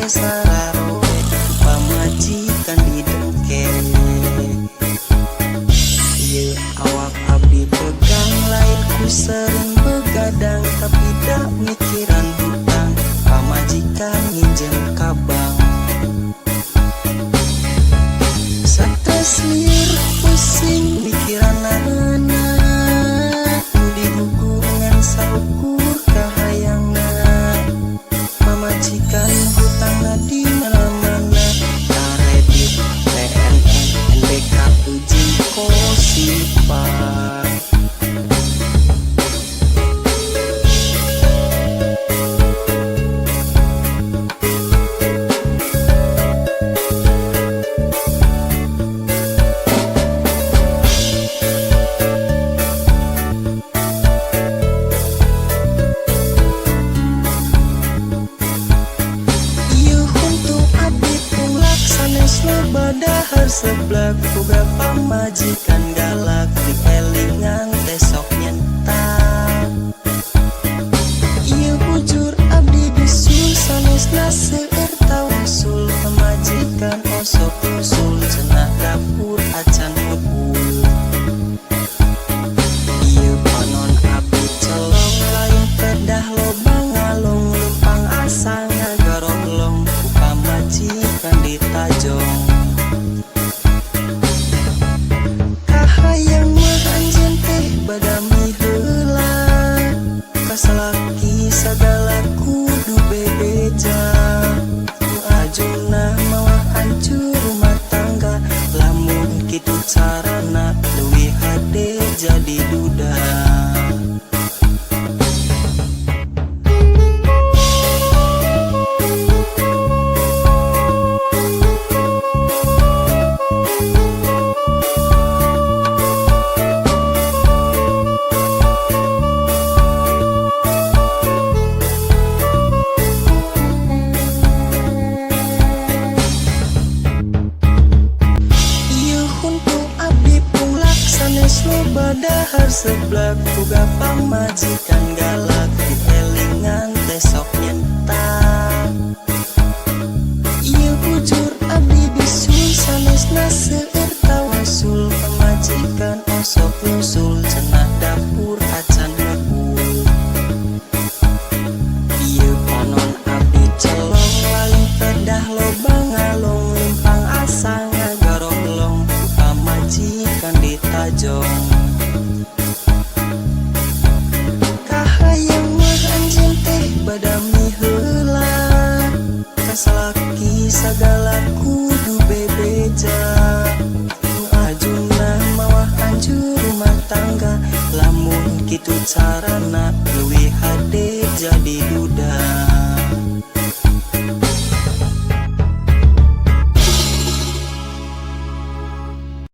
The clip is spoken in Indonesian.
hade sararoe pamajikan didengke. Ieu awak abdi pegang lain ku sering begadang tapi dak mikiran hutang pamajikan nginjem kabang. Stres liur pusing pikiran anak di hubungan saukur kahayangna pamajikan hutangna di mana-mana karedit PNN NBK uji kosipan. Badahar seblak boga pamajikan galak di elingan tesok nyentak. Ieu bujur abdi bisul sanesna seueur tawasul pamajikan osok usul cenah dapur acan hubul. Ieu panon abdi celong lain pedah loba ngalong lempang asa ngagarolong ku pamajikan ditajong. Kahayang mah anjeun teh badami heula kasalaki sagala kudu bebeja. Nu ajuna mawah hancur rumah tangga lamun kitu carana leuwih hade jadi duda. Badahar seblak boga pamajikan galak di elingan tesok nyentak. Ieu bujur abdi bisul sanesna seueur tawasul pamajikan osok nyusul cenah dapur acan ngebul. Ieu panon abdi celong lain pedah loba ngalong lempang asa ngagarolong ku pamajikan ditajong. Kahayang mah anjeun teh badami heula kasalaki sagala kudu bebeja. Nu ajuna mawah hancur rumah tangga lamun kitu carana leuwih hade jadi duda.